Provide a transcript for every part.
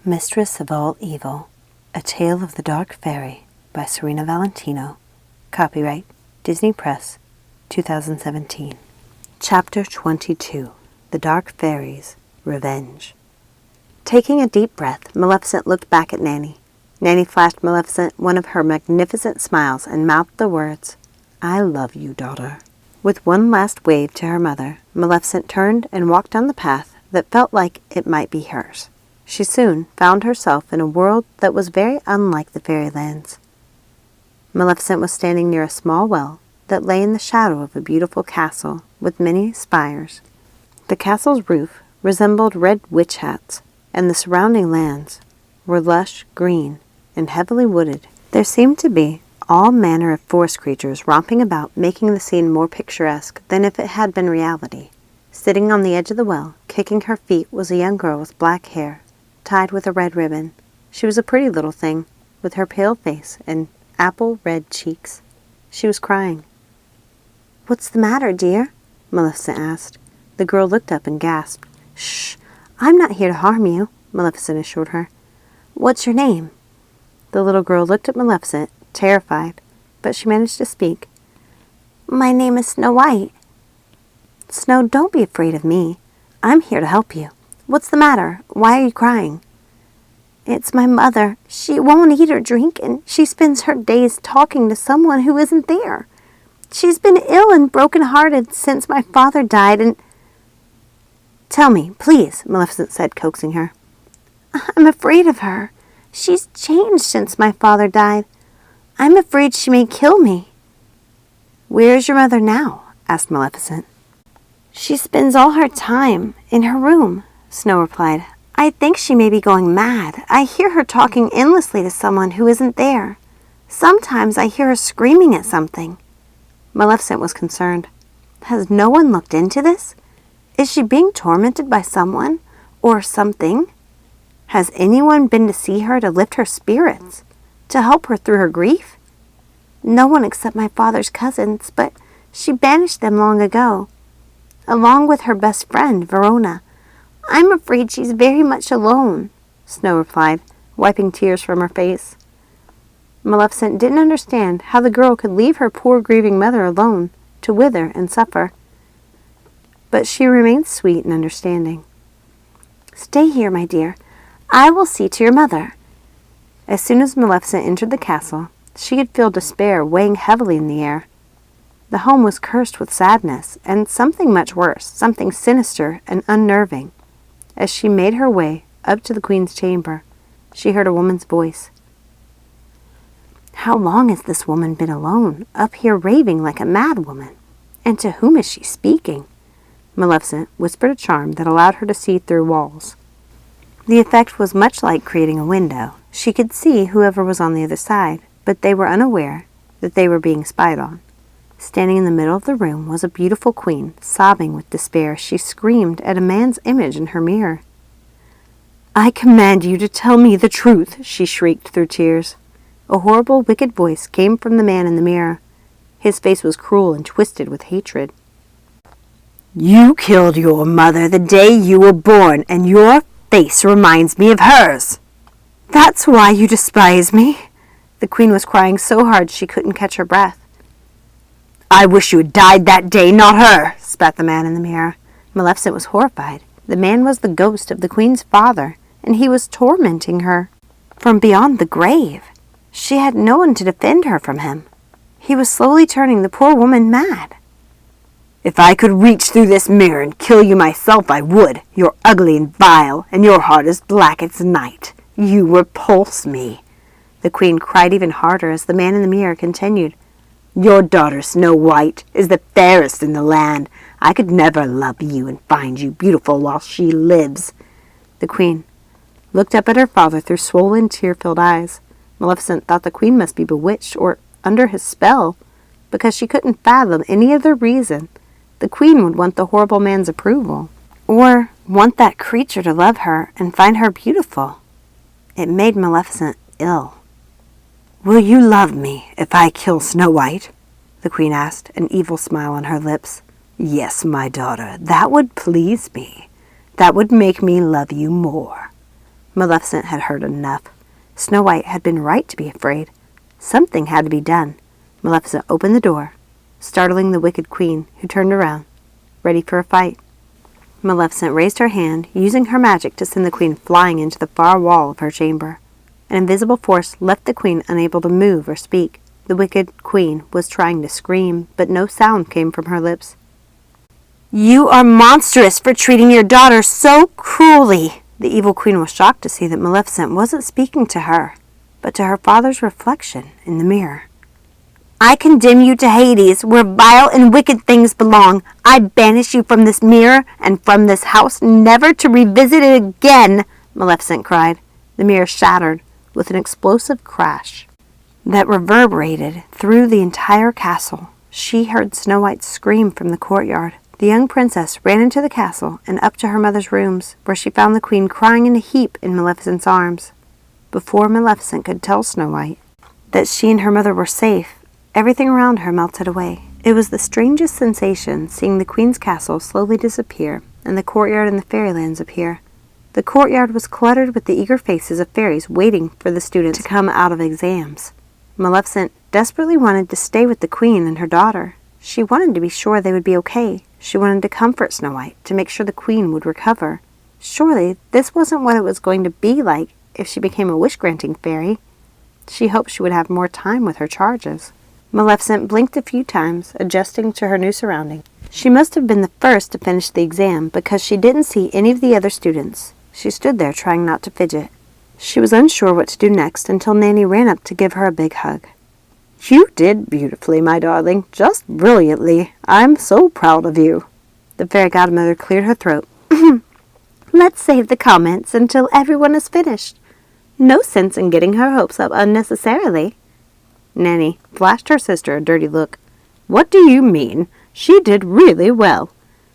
Mistress of All Evil, A Tale of the Dark Fairy by Serena Valentino. Copyright Disney Press, 2017. Chapter 22, The Dark Fairy's Revenge. Taking a deep breath, Maleficent looked back at Nanny. Nanny flashed Maleficent one of her magnificent smiles and mouthed the words, "I love you, daughter." With one last wave to her mother, Maleficent turned and walked down the path that felt like it might be hers. She soon found herself in a world that was very unlike the fairylands. Maleficent was standing near a small well that lay in the shadow of a beautiful castle with many spires. The castle's roof resembled red witch hats, and the surrounding lands were lush, green, and heavily wooded. There seemed to be all manner of forest creatures romping about, making the scene more picturesque than if it had been reality. Sitting on the edge of the well, kicking her feet, was a young girl with black hair, tied with a red ribbon. She was a pretty little thing, with her pale face and apple-red cheeks. She was crying. "What's the matter, dear?" Maleficent asked. The girl looked up and gasped. "Shh! I'm not here to harm you," Maleficent assured her. "What's your name?" The little girl looked at Maleficent, terrified, but she managed to speak. "My name is Snow White." "Snow, don't be afraid of me. I'm here to help you. What's the matter? Why are you crying?" "It's my mother. She won't eat or drink, and she spends her days talking to someone who isn't there. She's been ill and broken-hearted since my father died, and—" "Tell me, please," Maleficent said, coaxing her. "I'm afraid of her. She's changed since my father died. I'm afraid she may kill me." "Where is your mother now?" asked Maleficent. "She spends all her time in her room," Snow replied. "I think she may be going mad. I hear her talking endlessly to someone who isn't there. Sometimes I hear her screaming at something." Maleficent was concerned. "Has no one looked into this? Is she being tormented by someone or something? Has anyone been to see her to lift her spirits, to help her through her grief?" "No one except my father's cousins, but she banished them long ago, along with her best friend, Verona. I'm afraid she's very much alone," Snow replied, wiping tears from her face. Maleficent didn't understand how the girl could leave her poor grieving mother alone to wither and suffer. But she remained sweet and understanding. "Stay here, my dear. I will see to your mother." As soon as Maleficent entered the castle, she could feel despair weighing heavily in the air. The home was cursed with sadness, and something much worse, something sinister and unnerving. As she made her way up to the Queen's chamber, she heard a woman's voice. "How long has this woman been alone, up here raving like a mad woman? And to whom is she speaking?" Maleficent whispered a charm that allowed her to see through walls. The effect was much like creating a window. She could see whoever was on the other side, but they were unaware that they were being spied on. Standing in the middle of the room was a beautiful queen, sobbing with despair. She screamed at a man's image in her mirror. "I command you to tell me the truth," she shrieked through tears. A horrible, wicked voice came from the man in the mirror. His face was cruel and twisted with hatred. "You killed your mother the day you were born, and your face reminds me of hers. That's why you despise me." The queen was crying so hard she couldn't catch her breath. "I wish you had died that day, not her," spat the man in the mirror. Maleficent was horrified. The man was the ghost of the queen's father, and he was tormenting her from beyond the grave. She had no one to defend her from him. He was slowly turning the poor woman mad. "If I could reach through this mirror and kill you myself, I would. You're ugly and vile, and your heart is black as night. You repulse me." The queen cried even harder as the man in the mirror continued. "Your daughter, Snow White, is the fairest in the land. I could never love you and find you beautiful while she lives." The queen looked up at her father through swollen, tear-filled eyes. Maleficent thought the queen must be bewitched or under his spell, because she couldn't fathom any other reason the queen would want the horrible man's approval, or want that creature to love her and find her beautiful. It made Maleficent ill. "Will you love me if I kill Snow White?" the queen asked, an evil smile on her lips. "Yes, my daughter, that would please me. That would make me love you more." Maleficent had heard enough. Snow White had been right to be afraid. Something had to be done. Maleficent opened the door, startling the wicked queen, who turned around, ready for a fight. Maleficent raised her hand, using her magic to send the queen flying into the far wall of her chamber. An invisible force left the queen unable to move or speak. The wicked queen was trying to scream, but no sound came from her lips. "You are monstrous for treating your daughter so cruelly!" The evil queen was shocked to see that Maleficent wasn't speaking to her, but to her father's reflection in the mirror. "I condemn you to Hades, where vile and wicked things belong. I banish you from this mirror and from this house, never to revisit it again," Maleficent cried. The mirror shattered with an explosive crash that reverberated through the entire castle. She heard Snow White scream from the courtyard. The young princess ran into the castle and up to her mother's rooms, where she found the queen crying in a heap in Maleficent's arms. Before Maleficent could tell Snow White that she and her mother were safe, everything around her melted away. It was the strangest sensation seeing the queen's castle slowly disappear and the courtyard and the fairylands appear. The courtyard was cluttered with the eager faces of fairies waiting for the students to come out of exams. Maleficent desperately wanted to stay with the queen and her daughter. She wanted to be sure they would be okay. She wanted to comfort Snow White, to make sure the queen would recover. Surely this wasn't what it was going to be like if she became a wish-granting fairy. She hoped she would have more time with her charges. Maleficent blinked a few times, adjusting to her new surroundings. She must have been the first to finish the exam because she didn't see any of the other students. She stood there trying not to fidget. She was unsure what to do next until Nanny ran up to give her a big hug. "You did beautifully, my darling, just brilliantly. I'm so proud of you." The fairy godmother cleared her throat. "Let's save the comments until everyone is finished. No sense in getting her hopes up unnecessarily." Nanny flashed her sister a dirty look. "What do you mean? She did really well."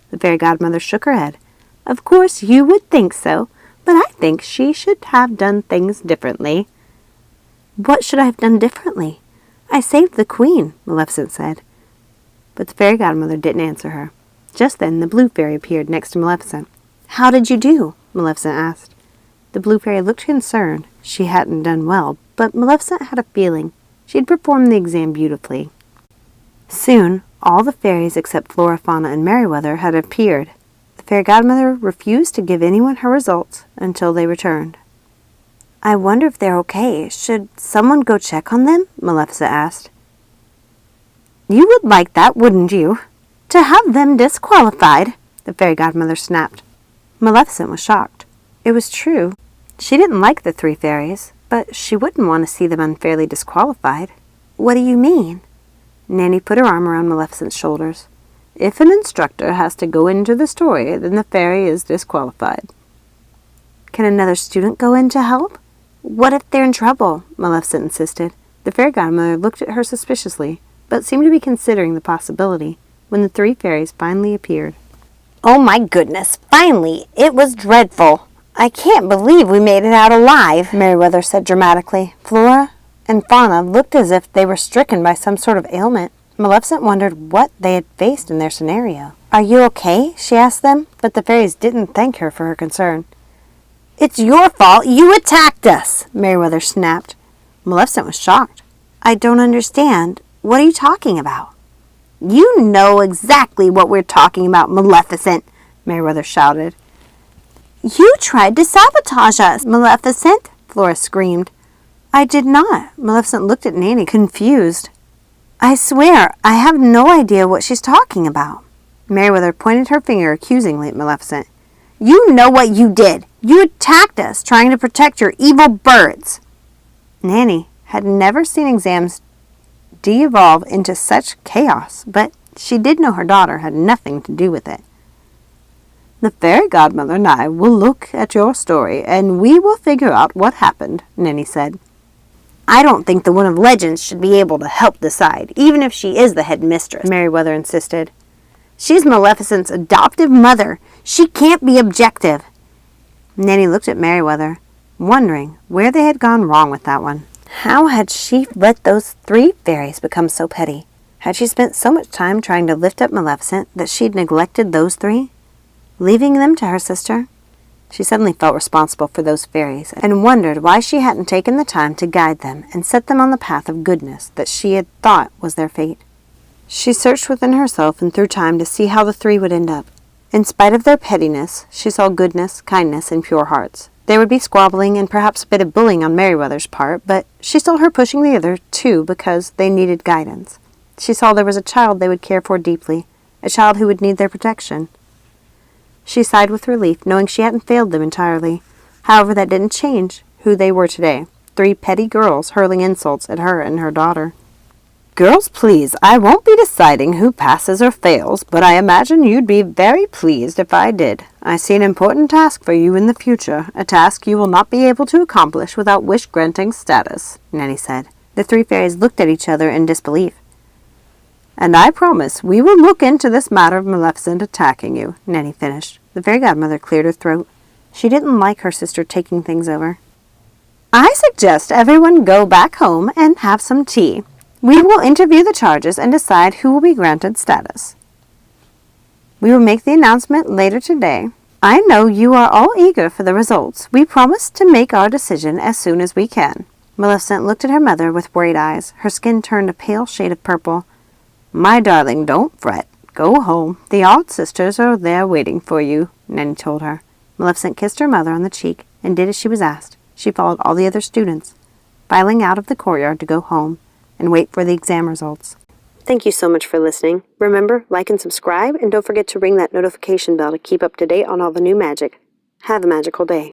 The fairy godmother shook her head. "Of course you would think so, but I think she should have done things differently." "What should I have done differently? I saved the queen," Maleficent said. But the fairy godmother didn't answer her. Just then the blue fairy appeared next to Maleficent. "How did you do?" Maleficent asked. The blue fairy looked concerned. She hadn't done well, but Maleficent had a feeling she'd performed the exam beautifully. Soon, all the fairies except Flora, Fauna, and Merryweather had appeared. The fairy godmother refused to give anyone her results until they returned. "I wonder if they're okay. Should someone go check on them?" Maleficent asked. "You would like that, wouldn't you? To have them disqualified," the fairy godmother snapped. Maleficent was shocked. It was true. She didn't like the three fairies, but she wouldn't want to see them unfairly disqualified. "What do you mean?" Nanny put her arm around Maleficent's shoulders. "If an instructor has to go into the story, then the fairy is disqualified." "Can another student go in to help? What if they're in trouble?" Maleficent insisted. The fairy godmother looked at her suspiciously, but seemed to be considering the possibility when the three fairies finally appeared. "Oh my goodness, finally! It was dreadful! I can't believe we made it out alive," Merryweather said dramatically. Flora and Fauna looked as if they were stricken by some sort of ailment. Maleficent wondered what they had faced in their scenario. "Are you okay?" she asked them, but the fairies didn't thank her for her concern. "It's your fault! You attacked us!" Merryweather snapped. Maleficent was shocked. "I don't understand. What are you talking about?" "You know exactly what we're talking about, Maleficent!" Merryweather shouted. "You tried to sabotage us, Maleficent!" Flora screamed. "I did not." Maleficent looked at Nanny, confused. "I swear, I have no idea what she's talking about." Merryweather pointed her finger accusingly at Maleficent. "You know what you did! You attacked us, trying to protect your evil birds!" Nanny had never seen exams de-evolve into such chaos, but she did know her daughter had nothing to do with it. "The fairy godmother and I will look at your story, and we will figure out what happened," Nanny said. "I don't think the One of Legends should be able to help decide, even if she is the head mistress," Merryweather insisted. "She's Maleficent's adoptive mother. She can't be objective." Nanny looked at Merryweather, wondering where they had gone wrong with that one. How had she let those three fairies become so petty? Had she spent so much time trying to lift up Maleficent that she'd neglected those three, leaving them to her sister? She suddenly felt responsible for those fairies and wondered why she hadn't taken the time to guide them and set them on the path of goodness that she had thought was their fate. She searched within herself and through time to see how the three would end up. In spite of their pettiness, she saw goodness, kindness, and pure hearts. There would be squabbling and perhaps a bit of bullying on Merryweather's part, but she saw her pushing the other two because they needed guidance. She saw there was a child they would care for deeply, a child who would need their protection. She sighed with relief, knowing she hadn't failed them entirely. However, that didn't change who they were today. 3 petty girls hurling insults at her and her daughter. Girls, please, I won't be deciding who passes or fails, but I imagine you'd be very pleased if I did. I see an important task for you in the future, a task you will not be able to accomplish without wish-granting status, Nanny said. The 3 fairies looked at each other in disbelief. And I promise we will look into this matter of Maleficent attacking you, Nanny finished. The fairy godmother cleared her throat. She didn't like her sister taking things over. I suggest everyone go back home and have some tea. We will interview the charges and decide who will be granted status. We will make the announcement later today. I know you are all eager for the results. We promise to make our decision as soon as we can. Maleficent looked at her mother with worried eyes. Her skin turned a pale shade of purple. My darling, don't fret. Go home. The odd sisters are there waiting for you, Nanny told her. Maleficent kissed her mother on the cheek and did as she was asked. She followed all the other students, filing out of the courtyard to go home and wait for the exam results. Thank you so much for listening. Remember, like and subscribe, and don't forget to ring that notification bell to keep up to date on all the new magic. Have a magical day.